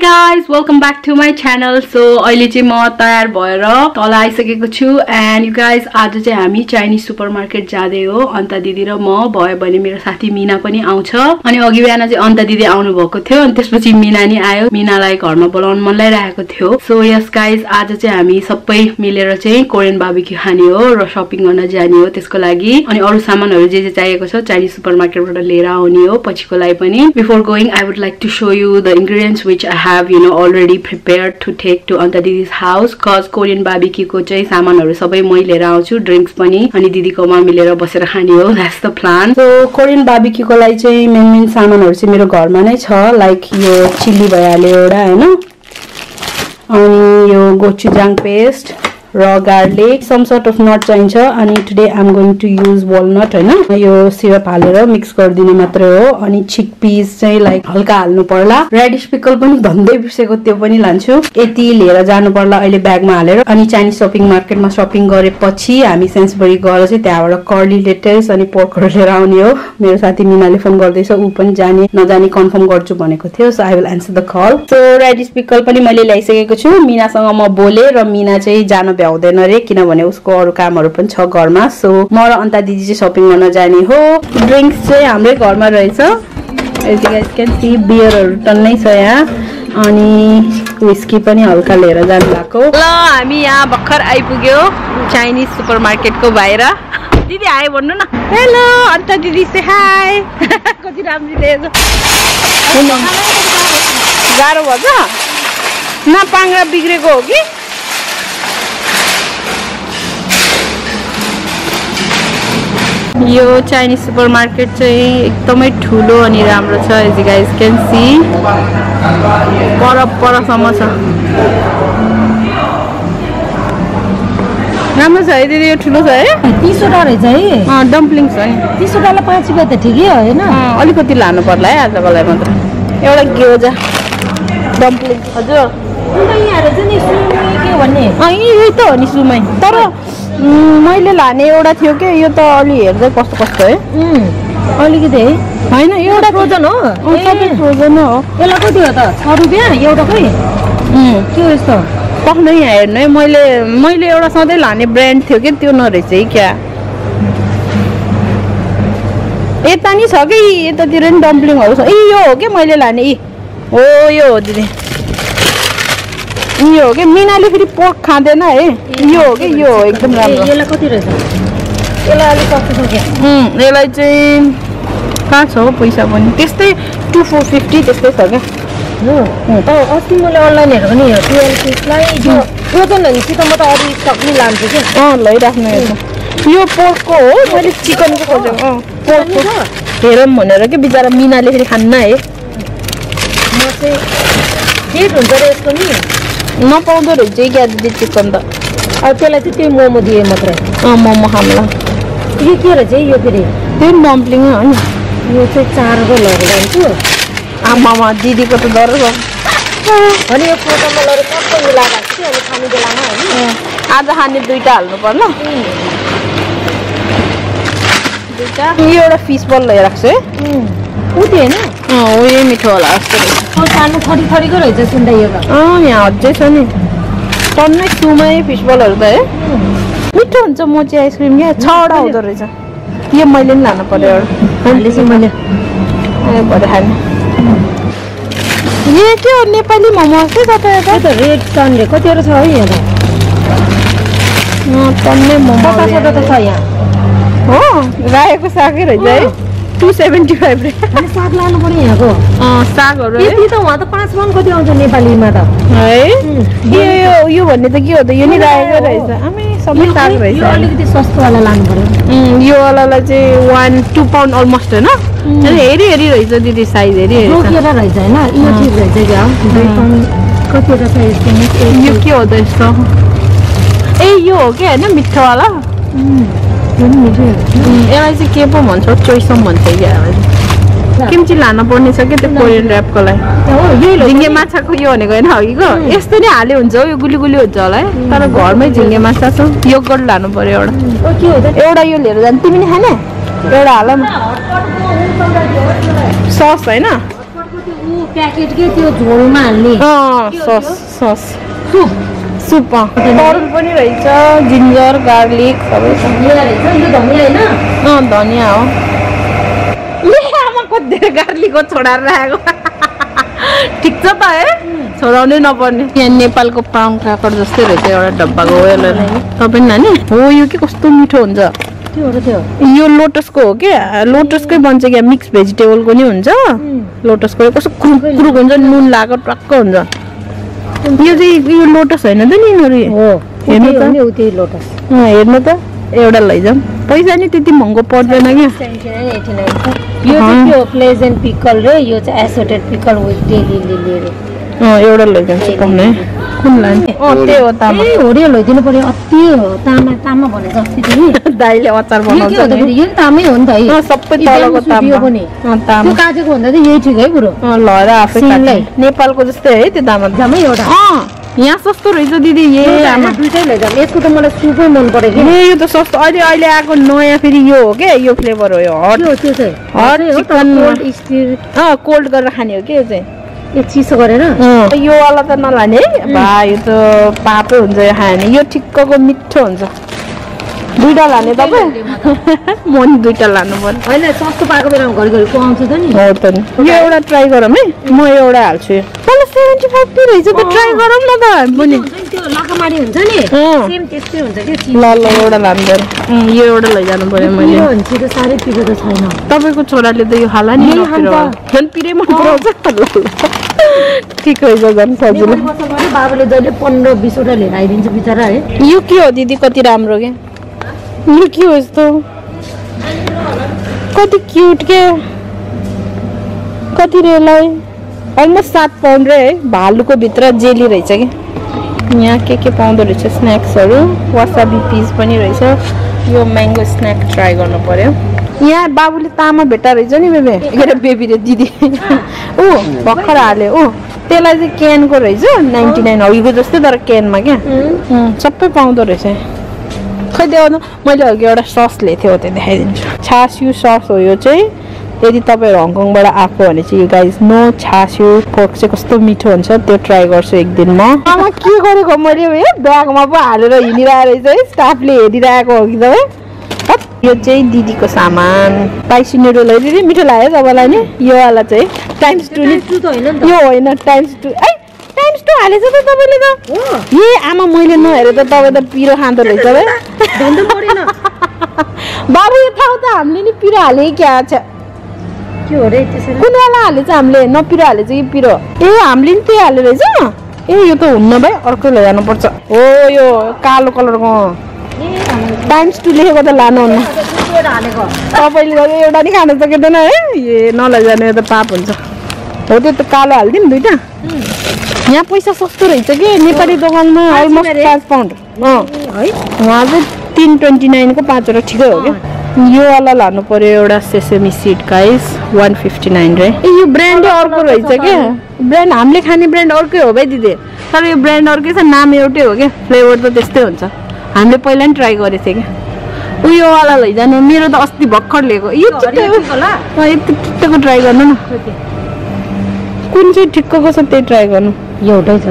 guys, welcome back to my channel. So अहिले चाहिँ म तयार भएर तल आइसकेको छु and you guys आज चाहिँ हामी चाइनिज सुपरमार्केट जाँदै हो। अन्त दिदी र म भयो भने मेरो साथी मीना पनि आउँछ। अनि अघि बिहान चाहिँ अन्त दिदी आउनु भएको थियो अनि त्यसपछि मीना नि आयो। मीनालाई घरमा बोलाउन मन लागिरहेको थियो। सो यस गाइज आज चाहिँ हामी सबै मिलेर चाहिँ कोरियन बारबेक्यू खाने हो र शपिङ गर्न जाने हो त्यसको लागि। अनि अरु सामानहरु जे चाहिएको छ चाइनिज सुपरमार्केटबाट लिएर आउने हो पछिको लागि पनि। Before going I would like to show you the ingredients which I have already prepared to take to Anta Didi's house cause Korean barbecue को चाहिँ सामानहरु सबै मै लिएर आउँछु ड्रिंक्स पनि अनि दिदीकोमा मिलेर बसेर खाने हो that's the plan. So Korean barbecue को लागि चाहिँ मेन सामानहरु चाहिँ मेरो घरमा नै छ लाइक यो चिल्ली भइहाल्यो एउटा हैन अनि यो गोचुजाङ paste raw garlic some sort of nut चाहिन्छ अनि today I'm going to use walnut हैन यो सिरप हालेर मिक्स गर्दिने मात्र हो अनि chickpeas चाहिँ लाइक हल्का हाल्नु पर्ला radish pickle पनि भन्दै बिर्सेको त्यो पनि लान्छु यति लिएर जानु पर्ला अहिले ब्यागमा हालेर अनि चाइनिज शपिङ मार्केटमा शपिङ गरेपछि हामी सेन्सबरी गएर चाहिँ त्यहाँबाट कर्ली लेटेस अनि पोर्कहरु लिएर आउने हो मेरो साथी मीनाले फोन गर्दैछ उ पनि जाने नजाने कन्फर्म गर्छु भनेको थियो so I will answer the call. So radish pickle पनि मैले ल्याइसकेको छु मीनासँग म बोले र मीना चाहिँ जान भ्याउँदैन रे किनभने उसको अरु कामहरु पनि छ घरमा सो म र अन्ता दिदी चाहिँ शपिङ गर्न जाने हो ड्रिंक्स चाहिँ हाम्रै घरमा रहेछ as you guys can see बियरहरु टन्नै छ यहाँ अनि व्हिस्की पनि हल्का लिएर जानु भएको ल हामी यहाँ भर्खर आइपुग्यो चाइनिज सुपरमार्केटको बाहिर दिदी हाय भन्नु न हेलो अन्ता दिदी से हाय कति राम्रो देख्छ गाह्रो भन्छ न पाङ्ग्रा बिग्रेको हो कि यो चाइनिज सुपरमार्केट चाहिँ एकदमै ठुलो अनि राम्रो छ as you guys can see परसम्म छ राम्रो छ है दिदी यो ठुलो छ है 30 वटा रहेछ है डम्पलिङ छ नि 30 वटालाई 5 रुपैयाँ त ठिकै हो हैन अलिकति लानु पर्ला है आजको लागि मात्र एउटा ग्योजा डम्पलिङ हजुर उता यहाँ रहेछ नि सुमै के भन्ने यही त हो नि सुमै तर मैले लाने एउटा थियो के यो त अलि हेर्दै कस्तो कस्तो है अलिकति है हैन एउटा फ्रोजन हो सबै फ्रोजन हो यसलाई कति हो त 6 रुपैयाँ एउटाकै के हो यस्तो कहाँ यहाँ हेर्नु है मैले एउटा सधैँ लाने ब्रान्ड थियो के त्यो नरहेछ है क्या यता नि छ कि यतातिर नि डम्पलिङहरु छ यो हो के मैले लाने हो यो हो दिदी यो हो के मीनाले फेरि पोर्क खाँदैन है यो हो के यो हो एकदम राम्रो यसलाई कति रहेछ यसलाई अलि कस्तो छ के यसलाई चाहिँ कहाँ छ पैसा पनि त्यस्तै 2450 त्यस्तै छ के हो अस्ति मैले अनलाइन हेरेको नि 12 पिसलाई जो फ्रोजन हो कि त म त अरु स्टक नि लान्छु के लैराख्नु यो पोर्कको हो मैले चिकनको खोजेको पोर्कको हेरौँ भनेर के बिचारा मीनाले फेरि खान्न है म चाहिँ के हुन्छ र यसको नि नपाउँदो रहेछ क्या दिदी चिकन त अब त्यसलाई चाहिँ त्यही मोमो दिए मात्रै मोमो खामला यो के रहेछ यो फेरि त्यो डम्पलिङ हो नि यो चाहिँ 4 को लगेर जान्छु आमामा दिदीको त डर छ अनि यो फोटोमा लगेर कस्तो मिलाएको छु अनि खाने बेलामा हैन आज खाने दुईटा हाल्नु पर्ला दुईटा यो एउटा फिश बल लिइराख्छु है उति हैन हो यो मिठो होला जस्तो सानो थरी रहेछ सुन्दा यो त यहाँ अझै छ नि टन्नै सुमै फिश बलहरु त है मिठो हुन्छ मोची आइसक्रिम क्या 6 वटा हुँदो रहेछ यो मैले नि लानु पर्यो एउटा मैले चाहिँ मैले भरे खाने यो के हो नेपाली मोमो के छ त रेड सनले कतिवटा छ है यहाँ टन्नै मोमो 50 वटा त छ यहाँ हो रायोको सागै रहेछ है 275 रे अनि साग लानु पर्यो यहाँको सागहरु यति त वहाँ त 5 मन कति आउँछ नेपालीमा त है यो भन्ने त के हो त यो नि राखेको रहेछ आमै सबै साग रहेछ यो अलिकति सस्तो वाला लानु पर्यो यो वालालाई चाहिँ 1-2 पाउन्ड अलमोस्ट हैन हेरी रहेछ दिदी साइज हेरी रोकेर रहेछ हैन यो ठीक रहेछ क्या 2 पाउन्ड कतिवटा साइज चाहिँ यो के हो त यस्तो यो हो के हैन मिठो वाला यसलाई चाहिँ के पो भन्छ चोइसम भन्छ क्या किमची लान पर्ने छ के त्यो कोरियन र्यापको लागि झिङ्गे माछाको यो भनेको हैन हगीको यस्तो नै हाले हुन्छ यो गुली हुन्छ होला है तर घरमै झिङ्गे माछा छ योगर्ट लानु पर्यो एउटा यो लिएर जानु तिमी नि खाने एउटा हाल न सस हैन प्याकेट के त्यो झोलमा हाल्ने सस सस सुप तरुल पनि रहेछ जिन्जर गार्लिक सबै छ यो धनिया हैन धनिया हो ले आमाको धेरै गार्लिकको छोडाएर राखेको ठिक छ त है छोडाउनै नपर्ने यहाँ नेपालको पाउन्ड काकर जस्तै रहेछ एउटा डब्बाको ओयल तपाईँ नानी हो यो के कस्तो मिठो हुन्छ यो लोटसको हो क्या लोटसकै बन्छ क्या मिक्स भेजिटेबलको नि हुन्छ लोटसको कस्तो कुरुक हुन्छ नुन लागेको टक्क हुन्छ यो चाहिँ यो लोटस होइन त नि यिनीहरू हेर्नु त हेर्नु त एउटा लैजाउँ पैसा नि त्यति महँगो पर्दैन क्या यो चाहिँ त्यो प्लेजेन्ट पिकल रे यो चाहिँ एसोटेड पिकल विथ डेली लिली एउटा लैजान्छु पाउने कुन लाने त्यही हो तामा होरियो लैदिनु पर्यो अति तामा तामा भने जस्तै थियो दाइले अचार बनाउँछ नि यो तामै हो नि त सबै तलको तामा पनि त्यो काटेको भन्दा चाहिँ यही ठिक है पुरो लहर आफै काट्ने नेपालको जस्तै है त्यो दामै एउटा यहाँ सस्तो रहेछ दिदी ये आमा दुईटै लैजाम यसको त मलाई सुपै मन परेको यो त सस्तो अहिले आएको नयाँ फेरि यो हो के यो फ्लेभर हो यो हट त्यो चाहिँ hot chicken cold stir cold गरेर खाने हो के यो चाहिँ यो चिसो गरेर यो वाला त नलाने है बा यो त पापै हुन्छ यो खायो भने यो ठिक्कको मिठो हुन्छ दुईटा लाने तपाईँ म नि दुईटा लानु पर्यो होइन सस्तो पाएको बेलामा घरि पाउँछ त नि हो त नि यो एउटा ट्राई गरौँ है म एउटा हाल्छु यो 75 रहेछ त ट्राई गरौँ न त पनि त्यो लाकामाडी हुन्छ नि सेम त्यस्तै हुन्छ के ल एउटा लानु पर्यो यो एउटा लैजानु पर्यो मैले भन्छ त साह्रै पिरो त छैन तपाईँको छोराले त यो खाला नि झन् पिरै मन पराउँछ ठिक रहेछ झन् सजिलो बाबाले जहिले 15-20 वटा लिएर आइदिन्छ बिचरा है यो के हो दिदी कति राम्रो के यो के हो यस्तो कति क्युट के कति रेलाई अलमोस्ट 7 पाउन्ड रे है भालुको भित्र जेली रहेछ कि यहाँ के पाउँदो रहेछ स्न्याक्सहरू वासाबी पिस पनि रहेछ यो म्याङ्गो स्न्याक ट्राई गर्नु पर्यो यहाँ बाबुले तामा भेट्टा रहेछ नि बेबी रे दिदी भर्खर हाल्यो त्यसलाई चाहिँ क्यानको रहेछ 99 हगीको जस्तै तर क्यानमा क्या सबै पाउँदो रहेछ खै देखाउनु मैले अघि एउटा सस लिएको थिएँ हो त्यो देखाइदिन्छु छास्यु सस हो यो चाहिँ यदि तपाईँहरू हङकङबाट आएको भने चाहिँ यो गाइज नो छास्यु पोर्क चाहिँ कस्तो मिठो हुन्छ त्यो ट्राई गर्छु एक दिन म आमा के गरेको मैले ब्यागमा पो हालेर हिँडिरहेको रहेछ है स्टाफले हेरिरहेको हो कि तपाईँ यो चाहिँ दिदीको सामान स्पाइसी नुडल है दिदी मिठो लाग्यो तपाईँलाई नि यो वाला चाहिँ टाइम्स 2 यो होइन टाइम्स 2 टाइम्स 2 हालेछ त तपाईँले त ए आमा मैले नहेरे त तपाईँ त पिरो खाँदो रहेछ है बाबु यो ठाउँ त हामीले नि पिरो हाले क्या छ के हो रे त्यसरी कुन वाला हालेछ हामीले नपिरो हालेछ कि पिरो हामीले नि त्यही हाले रहेछ यो त हुन्न भाइ अर्को लैजानुपर्छ हो यो कालो कलरको टाइम्स 2 लेखेको त लानुहुन्न तपाईँले एउटा नि खान सकिँदैन है नलैजानु यो त पाप हुन्छ हो त्यो त कालो हालिदिउँ दुईटा यहाँ पैसा सस्तो रहेछ कि नेपाली दोकानमा अलमोस्ट 5 पाउन्ड है उहाँ चाहिँ 329 को 5 वटा ठिकै हो क्या यो वाला लानु पर्यो एउटा सेसेमी सीड गाइस 159 रे यो ब्रान्डै अर्को रहेछ क्या ब्रान्ड हामीले खाने ब्रान्ड अर्कै हो भाइ दिदी तर यो ब्रान्ड अर्कै छ नाम एउटै हो क्या फ्लेभर त त्यस्तै हुन्छ हामीले पहिला नि ट्राई गरेको थियौँ क्या उयो वाला लैजानु मेरो त अस्ति भर्खर लिएको यो ठिक्कको ट्राई गर्नु न कुन चाहिँ ठिक्कको छ त्यही ट्राई गर्नु एउटै छ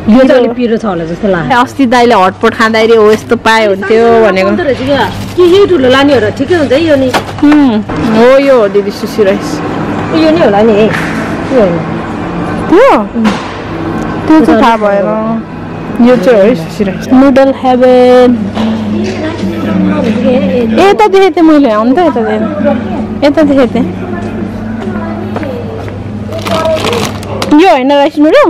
यो चाहिँ अलि पिरो छ होला जस्तो लाग्यो अस्ति दाइले हटपट खाँदाखेरि हो यस्तो पाए हुन्थ्यो भनेको के ठुलो लाने हो र ठिकै हुन्छ यो नि हो यो हो दिदी सुसी राइस यो नि होला नि त्यो चाहिँ थाहा भएन यो चाहिँ है सुसी राइस नुडल हेभेन यता देखेको थिएँ मैले अन्त यता देखेको थिएँ यो होइन राइस नुडल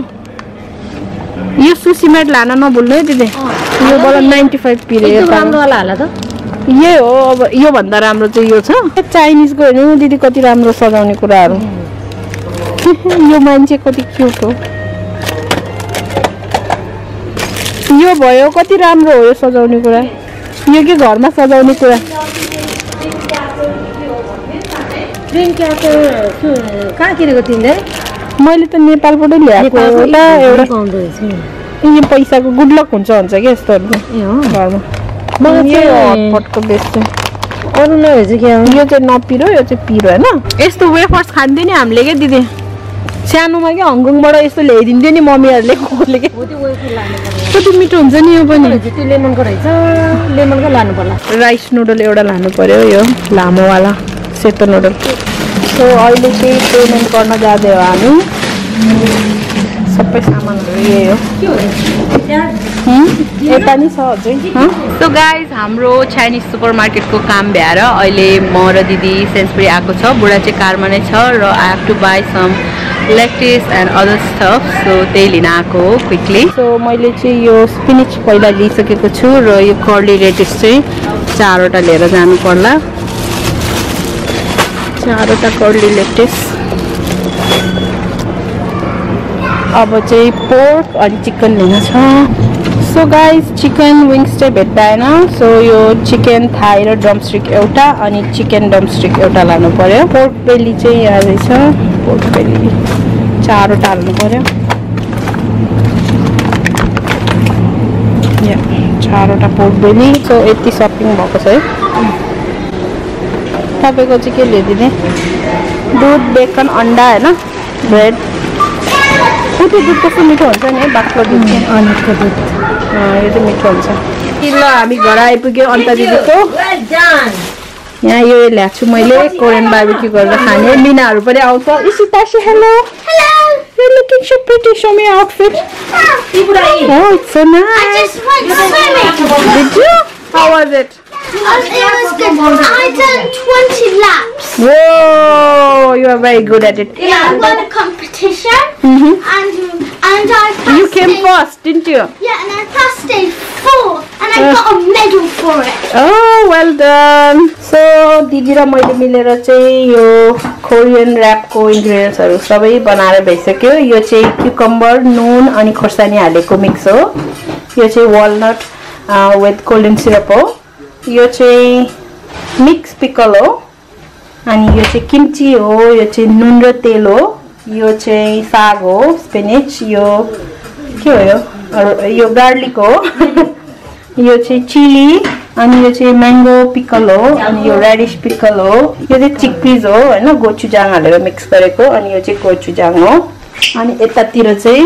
यो सुसी म्याट लान नभुल्नु है दिदी यो बल्ल 95 पिरे राम्रो वाला होला त यही हो अब यो भन्दा राम्रो चाहिँ यो छ चाइनिजको हेर्नु दिदी कति राम्रो सजाउने कुराहरू यो मान्छे कति क्युट हो यो भयो कति राम्रो हो यो सजाउने कुरा यो के घरमा सजाउने कुरा कहाँ किनेको तिमीले मैले त नेपालबाटै ल्याएको एउटा यो पैसाको गुड लक हुन्छ कि यस्तोहरू घरमा हटपटको बेस्ट अरू नभए चाहिँ के यो चाहिँ नपिरो यो चाहिँ पिरो होइन यस्तो वेफर्स खान्थ्यो नि हामीले क्या दिदी सानोमा के हङकङबाट यस्तो ल्याइदिन्थ्यो नि मम्मीहरूले कोले के कति मिठो हुन्छ नि यो पनि त्यो लेमनको रहेछ लेमनको लानु पर्ला राइस नुडल एउटा लानु पर्यो यो लामोवाला सेतो नुडल सो अहिले चाहिँ पेमेन्ट गर्न जाँदै हो हामी सबै सामानहरू यही हो यता नि छ अझै सो गाइज हाम्रो चाइनिज सुपर मार्केटको काम भ्याएर अहिले म र दिदी सेन्सबरी आएको छ बुढा चाहिँ कारमा नै छ र I have to buy some lettuce and other stuff so त्यही लिन आएको हो क्विकली सो मैले चाहिँ यो स्पिनिच पहिला लिइसकेको छु र यो कर्ली रेडिस चाहिँ 4वटा लिएर जानु पर्ला 4वटा कर्ली लेक्टिस अब चाहिँ पोर्क अनि चिकन लिन छ सो गाइज चिकन विङ्स चाहिँ भेट्दैन सो यो चिकन थाई र ड्रमस्टिक एउटा अनि चिकन ड्रमस्टिक एउटा लानु पर्यो पोर्क बेली चाहिँ यहाँ रहेछ पोर्क बेली 4वटा हाल्नु पर्यो 4वटा पोर्क बेली सो यति सपिङ भएको छ है तपाईँको चाहिँ के ल्याइदिने दुध बेकन अन्डा होइन ब्रेड त्यो दुध कस्तो मिठो हुन्छ नि है बाक्लो दुध अनितको दुध यो चाहिँ मिठो हुन्छ ल हामी घर आइपुग्यो अन्त दिदीको यहाँ यो ल्याएको छु मैले कोरियन बार्बिक्यू गरेर खाने मिनाहरू पनि आउँछ इसिता से hello you're looking so pretty show me your outfit oh it's so nice did you how was it it was good. I done 20 laps. Whoa, you are very good at it. Yeah, I won a competition and I passed. You came first, didn't you? Yeah, and I passed stage 4 and I got a medal for it. Oh, well done. So, Didi र मैले मिलेर चाहिँ यो Korean र्यापको इन्ग्रेडियन्ट्सहरू सबै बनाएर भइसक्यो यो चाहिँ क्युकम्बर नुन अनि खोर्सानी हालेको मिक्स हो यो चाहिँ वालनट विथ कोल्ड सिरप हो यो चाहिँ मिक्स पिकल हो अनि यो चाहिँ किम्ची हो यो चाहिँ नुन र तेल हो यो चाहिँ साग हो स्पिनिच यो के हो यो गार्लिक हो यो चाहिँ चिली अनि यो चाहिँ म्याङ्गो पिकल हो अनि यो रेडिस पिकल हो यो चाहिँ चिकपिज हो हैन गोचुजाङ हालेर मिक्स गरेको अनि यो चाहिँ गोचुजाङ हो अनि यतातिर चाहिँ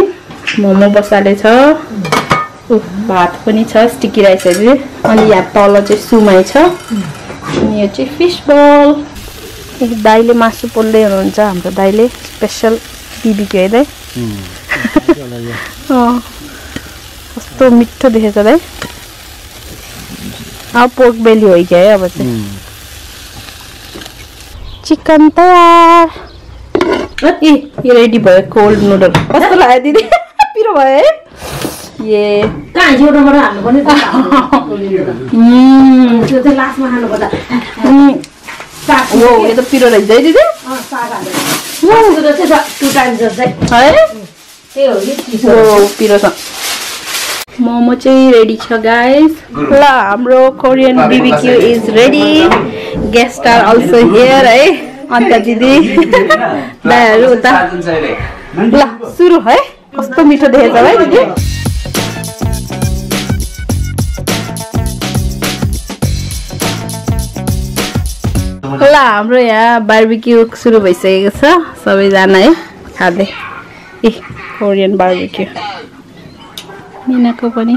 मोमो मसाला छ भात पनि छ स्टिकी राइसहरु अनि यहाँ तल चाहिँ सुमाई छ अनि यो चाहिँ फिश बल दाइले मासु पोल्दै हुनुहुन्छ हाम्रो दाइले स्पेशल BBQ है दाइ कस्तो मिठो देखेछ दाइ अब पोर्क बेली हो क्या है अब चाहिँ चिकन तयार ए यो रेडी भयो कोल्ड नुडल कस्तो लाग्यो दिदी पिरो भयो है ये कहाँ एउटाबाट हाल्नु पर्ने त्यो चाहिँ लास्टमा हाल्नु पर्दा ओ यो त पिरो रहेछ है दिदी साग हालेर वो त्यो चाहिँ 2 टाइम्स जस्तै है त्यही हो नि ओ पिरो छ मोमो चाहिँ रेडी छ गाइस ल हाम्रो Korean BBQ is ready guest are also here है अन्त दिदी दाइहरु उता ल सुरु है कस्तो मिठो देखेछ है दिदी ल हाम्रो यहाँ बार्बिक्यू सुरु भइसकेको छ सबैजना है खाँदै ए कोरियन बार्बिक्यू मिनाको पनि